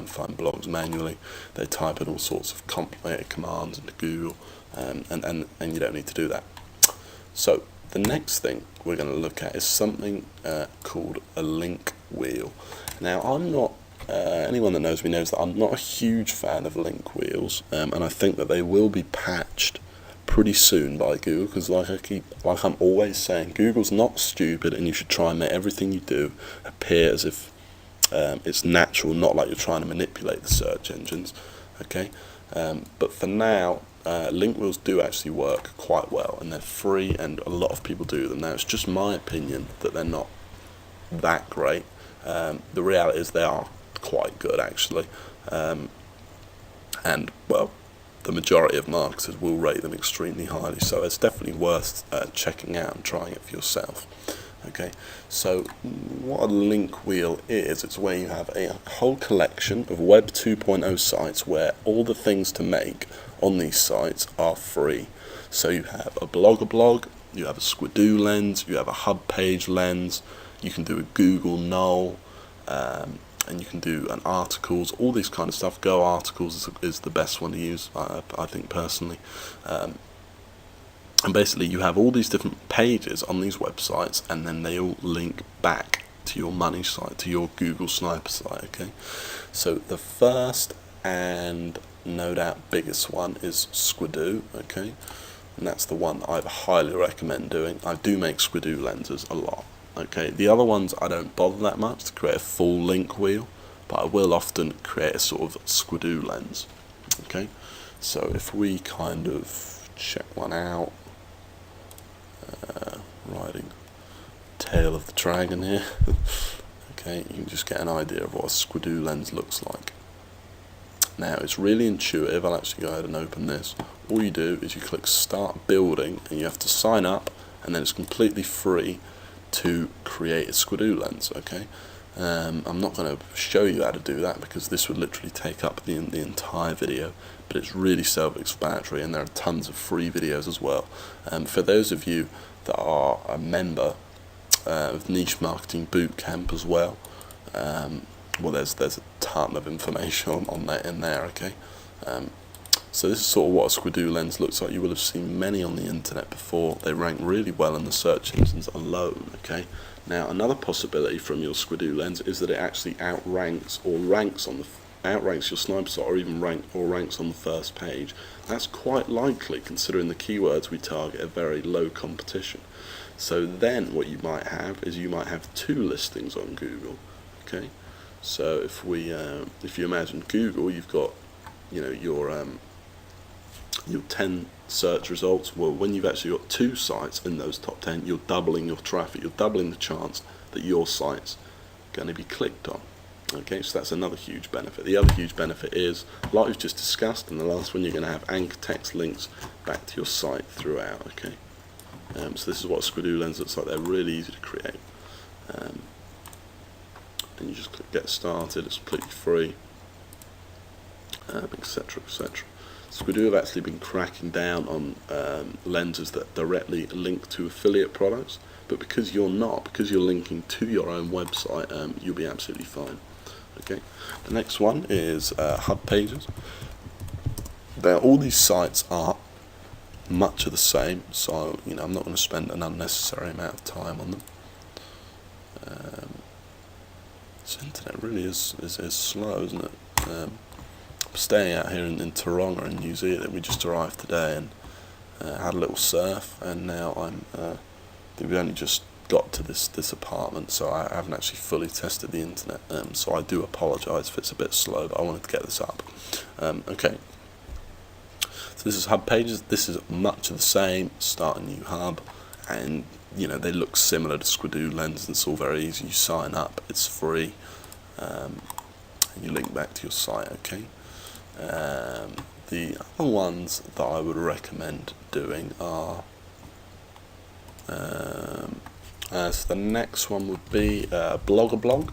and find blogs manually. They type in all sorts of complicated commands into Google, and you don't need to do that. So the next thing we're going to look at is something called a link wheel. Now, I'm not, anyone that knows me knows that I'm not a huge fan of link wheels, and I think that they will be patched pretty soon by Google, because like I'm always saying, Google's not stupid, and you should try and make everything you do appear as if it's natural, not like you're trying to manipulate the search engines. Okay, but for now, link wheels do actually work quite well, and they're free, and a lot of people do them. Now, it's just my opinion that they're not that great. The reality is they are quite good, actually, and well, the majority of marketers will rate them extremely highly, so it's definitely worth checking out and trying it for yourself. Okay, so what a link wheel is, it's where you have a whole collection of Web 2.0 sites where all the things to make on these sites are free. So you have a Blogger blog, you have a Squidoo lens, you have a hub page lens, you can do a Google null, and you can do an articles, all this kind of stuff. Go articles is the best one to use, I think personally. And basically you have all these different pages on these websites, and then they all link back to your money site, to your Google Sniper site. Okay, so the first and no doubt biggest one is Squidoo. Okay, and that's the one I highly recommend doing. I do make Squidoo lenses a lot. Okay, the other ones I don't bother that much to create a full link wheel, but I will often create a sort of Squidoo lens. Okay, so if we kind of check one out, riding tail of the dragon here. Okay, you can just get an idea of what a Squidoo lens looks like. Now, it's really intuitive. I'll actually go ahead and open this. All you do is you click start building, and you have to sign up, and then it's completely free to create a Squidoo lens. Okay, I'm not going to show you how to do that because this would literally take up the entire video, but it's really self-explanatory, and there are tons of free videos as well. For those of you that are a member of Niche Marketing Bootcamp as well, well, there's a ton of information on that in there. Okay, so this is sort of what a Squidoo lens looks like. You will have seen many on the internet before. They rank really well in the search engines alone. Okay, now another possibility from your Squidoo lens is that it actually outranks or ranks on the outranks your sniper site, or even ranks on the first page. That's quite likely, considering the keywords we target are very low competition. So then what you might have is you might have two listings on Google. Okay, so if you imagine Google, you've got, you know, your 10 search results. Well, when you've actually got two sites in those top 10, you're doubling your traffic, you're doubling the chance that your site's going to be clicked on. Okay, so that's another huge benefit. The other huge benefit is, like we've just discussed in the last one, you're going to have anchor text links back to your site throughout. Okay, so this is what a Squidoo lens looks like. They're really easy to create, and you just click get started. It's completely free, etc., etc. Squidoo have actually been cracking down on lenses that directly link to affiliate products, but because you're linking to your own website, you'll be absolutely fine. Okay, the next one is hub pages. Now, all these sites are much of the same, so you know I'm not going to spend an unnecessary amount of time on them. This internet really is slow, isn't it? I'm staying out here in Taronga in New Zealand. We just arrived today and had a little surf, and now we only just got to this apartment, so I haven't actually fully tested the internet, so I do apologise if it's a bit slow, but I wanted to get this up. Okay, so this is hub pages. This is much of the same. Start a new hub, and you know they look similar to Squidoo lens. It's all very easy. You sign up, it's free, and you link back to your site. Okay, the other ones that I would recommend doing are so the next one would be Blogger blog.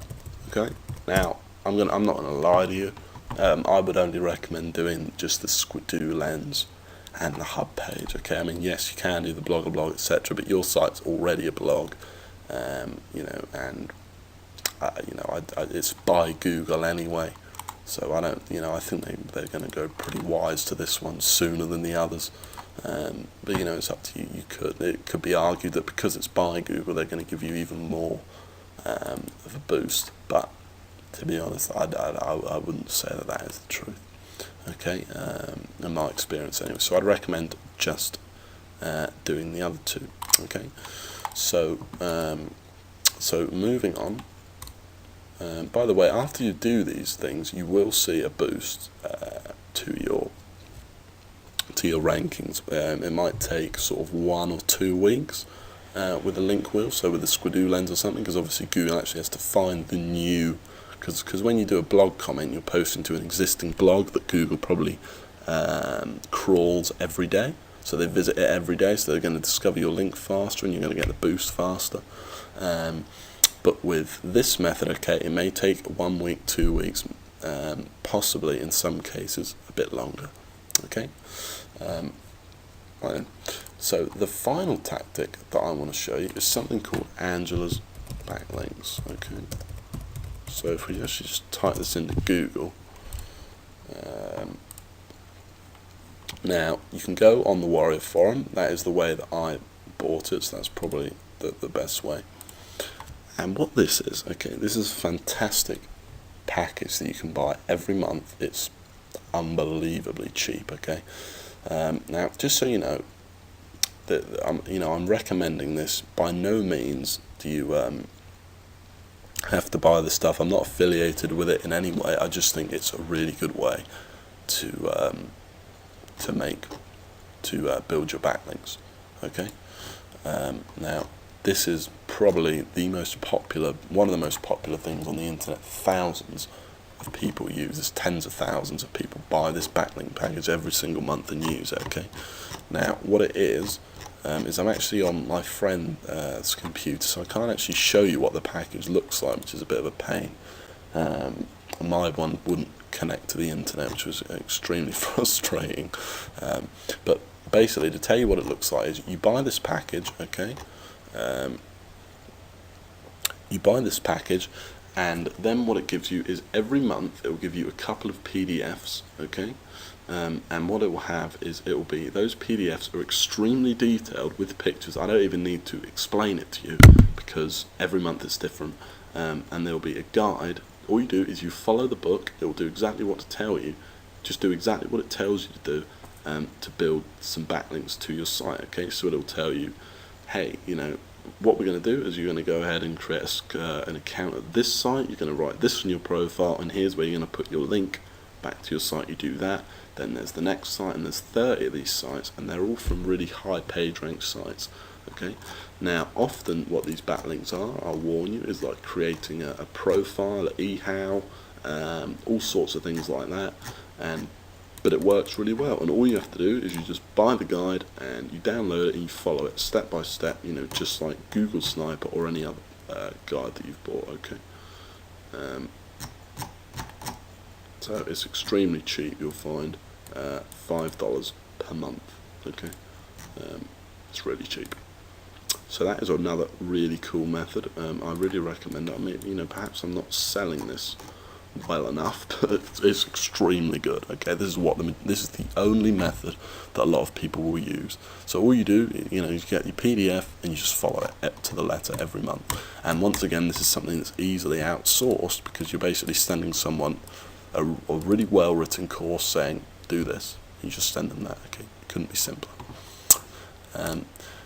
Okay, now I'm not gonna lie to you. I would only recommend doing just the Squidoo lens and the hub page. Okay, I mean, yes, you can do the Blogger blog, etc., but your site's already a blog, you know, and you know, it's by Google anyway. So I don't, I think they're going to go pretty wise to this one sooner than the others. But it's up to you. It could be argued that because it's by Google, they're going to give you even more of a boost. But to be honest, I wouldn't say that is the truth. Okay, in my experience anyway. So I'd recommend just doing the other two. Okay, so moving on. By the way, after you do these things, you will see a boost to your rankings. It might take sort of 1 or 2 weeks with a link wheel, so with a Squidoo lens or something, because obviously Google actually has to find the new, because when you do a blog comment, you're posting to an existing blog that Google probably crawls every day, so they visit it every day, so they're going to discover your link faster and you're going to get the boost faster. But with this method, okay, it may take 1 week, 2 weeks, possibly in some cases a bit longer. Okay, right. So the final tactic that I want to show you is something called Angela's backlinks. Okay, so if we actually just type this into Google, now you can go on the Warrior Forum. That is the way that I bought it, so that's probably the best way. And what this is, okay, this is a fantastic package that you can buy every month. It's unbelievably cheap. Okay, now just so you know that I'm recommending this. By no means do you have to buy this stuff. I'm not affiliated with it in any way. I just think it's a really good way to build your backlinks. Okay, now this is probably one of the most popular things on the internet. Thousands of people use this, tens of thousands of people buy this backlink package every single month and use it. Okay, now what it is I'm actually on my friend's computer, so I can't actually show you what the package looks like, which is a bit of a pain. My one wouldn't connect to the internet, which was extremely frustrating. But basically, to tell you what it looks like, is you buy this package. Okay, you buy this package, and then what it gives you is every month it will give you a couple of PDFs. Okay, and what it will have is those PDFs are extremely detailed with pictures. I don't even need to explain it to you because every month it's different, and there will be a guide. All you do is you follow the book. It will do exactly what to tell you. Just do exactly what it tells you to do to build some backlinks to your site. Okay, so it will tell you, hey, what we're going to do is you're going to go ahead and create an account at this site. You're going to write this in your profile, and here's where you're going to put your link back to your site. You do that, then there's the next site, and there's 30 of these sites, and they're all from really high page rank sites. Okay, now often what these backlinks are, I'll warn you, is like creating a profile, an eHow, all sorts of things like that, but it works really well, and all you have to do is you just buy the guide and you download it and you follow it step by step, just like Google Sniper or any other guide that you've bought. Okay, so it's extremely cheap. You'll find $5 per month. Okay, it's really cheap. So that is another really cool method. I really recommend it. I mean, perhaps I'm not selling this well enough, but it's extremely good. Okay, this is the only method that a lot of people will use. So all you do, you get your PDF and you just follow it to the letter every month. And once again, this is something that's easily outsourced because you're basically sending someone a really well written course saying do this. You just send them that. Okay, couldn't be simpler.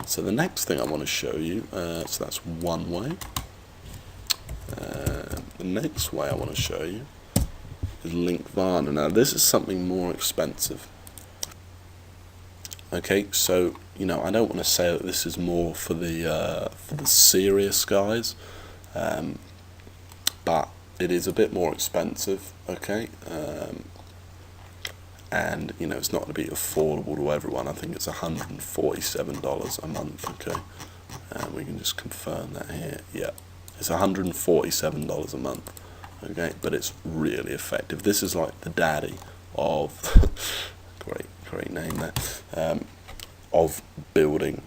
So the next thing I want to show you, so that's one way. The next way I want to show you is Linkvana. Now this is something more expensive. Okay, so I don't want to say that this is more for the serious guys, but it is a bit more expensive. Okay, and it's not going to be affordable to everyone. I think it's $147 a month. Okay, and we can just confirm that here. Yeah, it's $147 a month. Okay, but it's really effective. This is like the daddy of great name there, of building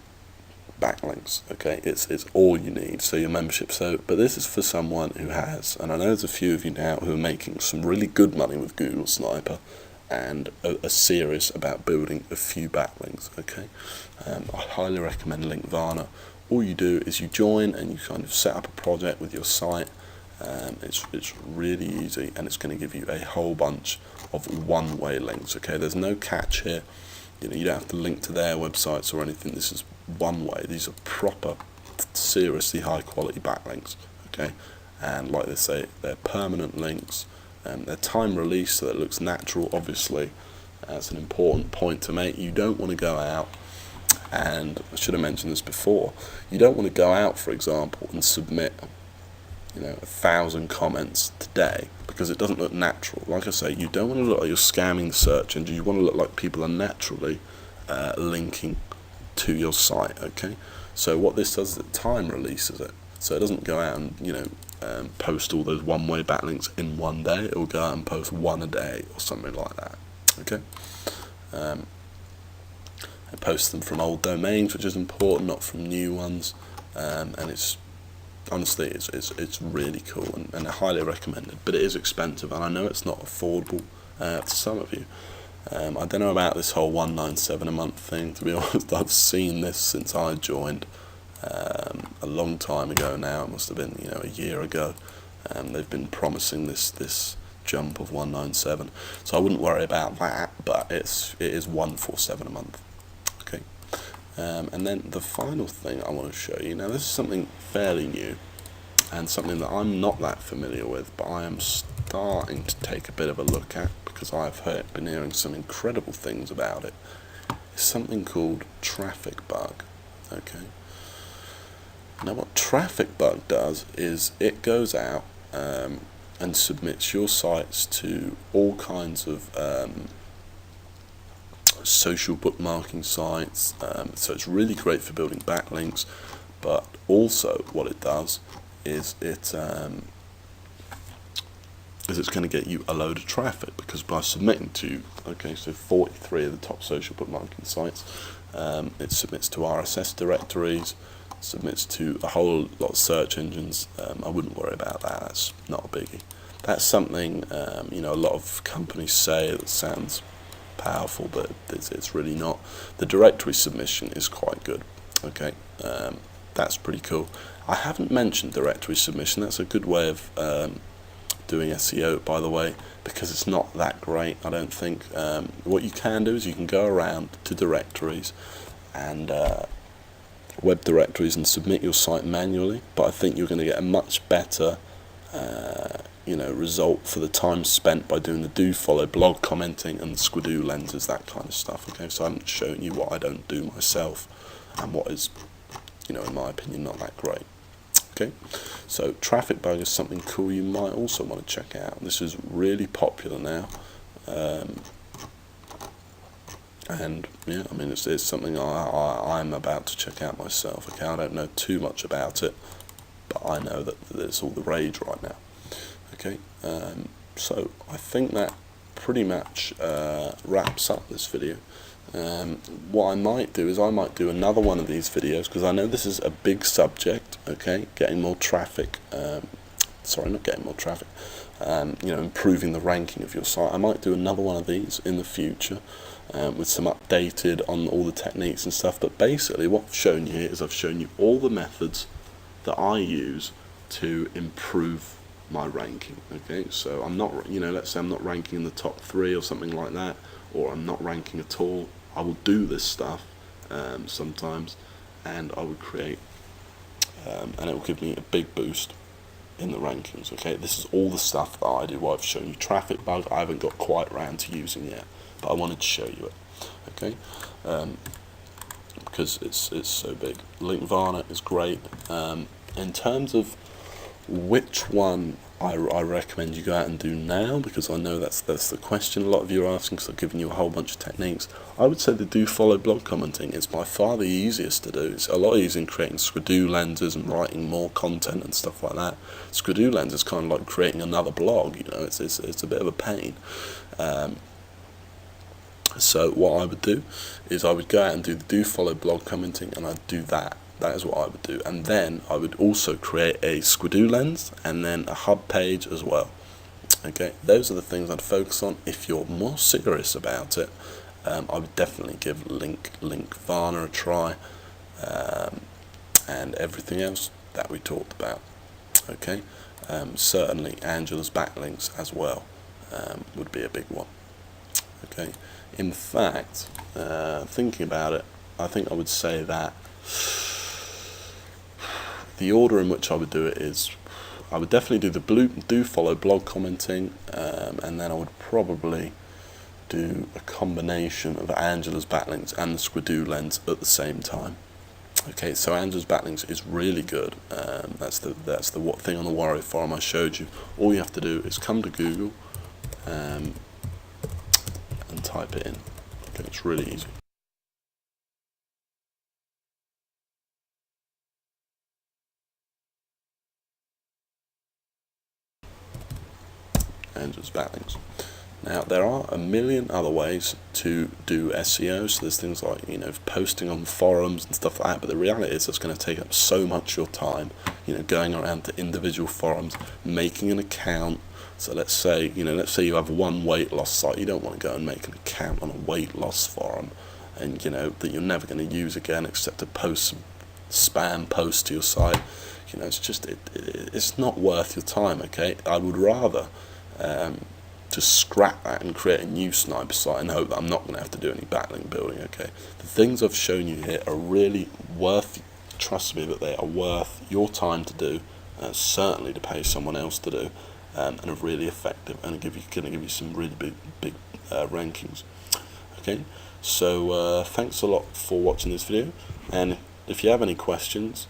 backlinks. Okay, it's all you need. So your membership. But this is for someone who has, and I know there's a few of you now who are making some really good money with Google Sniper, and are serious about building a few backlinks. Okay, I highly recommend Linkvana. All you do is you join and you kind of set up a project with your site. It's really easy, and it's going to give you a whole bunch of one-way links. Okay, there's no catch here. You know, you don't have to link to their websites or anything. This is one way. These are proper, seriously high-quality backlinks. Okay, and like they say, they're permanent links. They're time released, so that it looks natural. Obviously, that's an important point to make. You don't want to go out, and I should have mentioned this before. You don't want to go out, for example, and submit 1,000 comments today, because it doesn't look natural. Like I say, you don't want to look like you're scamming the search engine. You want to look like people are naturally linking to your site. Okay, so what this does is it time releases it, so it doesn't go out and post all those one-way backlinks in one day. It will go out and post one a day or something like that. Okay, it posts them from old domains, which is important, not from new ones, and it's honestly, it's really cool, and I highly recommend it. But it is expensive, and I know it's not affordable to some of you. I don't know about this whole $197 a month thing. To be honest, I've seen this since I joined a long time ago now. It must have been a year ago. They've been promising this jump of $197, so I wouldn't worry about that. But it is $147 a month. Okay. And then the final thing I want to show you, now this is something fairly new and something that I'm not that familiar with, but I am starting to take a bit of a look at because I've been hearing some incredible things about it. It's something called Traffic Bug. Okay. Now what Traffic Bug does is it goes out and submits your sites to all kinds of social bookmarking sites, so it's really great for building backlinks. But also what it does is it's going to get you a load of traffic, because by submitting to 43 of the top social bookmarking sites, it submits to RSS directories, submits to a whole lot of search engines. I wouldn't worry about that. That's not a biggie. That's something a lot of companies say that sounds powerful, but it's really not. The directory submission is quite good. Okay, that's pretty cool. I haven't mentioned directory submission. That's a good way of doing SEO, by the way, because it's not that great, I don't think. What you can do is you can go around to directories and web directories and submit your site manually, but I think you're going to get a much better result for the time spent by doing the do follow blog commenting and the Squidoo lenses, that kind of stuff. Okay, so I'm showing you what I don't do myself and what is in my opinion not that great. Okay, so Traffic Bug is something cool you might also want to check out. This is really popular now, and yeah, I mean it's something I'm about to check out myself. Okay, I don't know too much about it, but I know that it's all the rage right now. Okay, so I think that pretty much wraps up this video. What I might do is I might do another one of these videos, because I know this is a big subject. Okay, getting more traffic, not getting more traffic, improving the ranking of your site. I might do another one of these in the future with some updated on all the techniques and stuff. But basically what I've shown you here is I've shown you all the methods that I use to improve my ranking. Okay, so I'm not, let's say I'm not ranking in the top 3 or something like that, or I'm not ranking at all. I will do this stuff sometimes, and I would create and it will give me a big boost in the rankings. Okay, this is all the stuff that I do. What I've shown you. Traffic Bug I haven't got quite around to using yet, but I wanted to show you it. Okay, because it's so big. Linkvana is great. In terms of which one I recommend you go out and do now, because I know that's the question a lot of you are asking, because I've given you a whole bunch of techniques. I would say the do follow blog commenting is by far the easiest to do. It's a lot easier in creating Squidoo lenses and writing more content and stuff like that. Squidoo lens is kind of like creating another blog. It's a bit of a pain. So what I would do is I would go out and do the do follow blog commenting, and I'd do that That is what I would do. And then I would also create a Squidoo lens and then a hub page as well. Okay, those are the things I'd focus on. If you're more serious about it, I would definitely give Link Varna a try, and everything else that we talked about. Okay, certainly Angela's backlinks as well would be a big one. Okay, in fact, thinking about it, I think I would say that the order in which I would do it is, I would definitely do the do follow blog commenting, and then I would probably do a combination of Angela's backlinks and the Squidoo lens at the same time. Okay, so Angela's backlinks is really good. That's the thing on the Warrior forum I showed you. All you have to do is come to Google and type it in. Okay, it's really easy. Angela's backlinks. Now there are a million other ways to do SEO. So there's things like, you know, posting on forums and stuff like that. But the reality is, it's going to take up so much of your time. You know, going around to individual forums, making an account. So let's say you have one weight loss site. You don't want to go and make an account on a weight loss forum, and you know that you're never going to use again except to post some spam posts to your site. You know, it's just it's not worth your time. Okay, I would rather just scrap that and create a new sniper site and hope that I'm not going to have to do any backlink building. Okay, the things I've shown you here are really worth, trust me, that they are worth your time to do, certainly to pay someone else to do, and are really effective and going to give you some really big rankings. Okay, so thanks a lot for watching this video, and if you have any questions,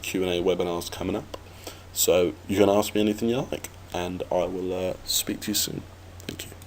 Q&A webinars coming up, so you can ask me anything you like, and I will speak to you soon. Thank you.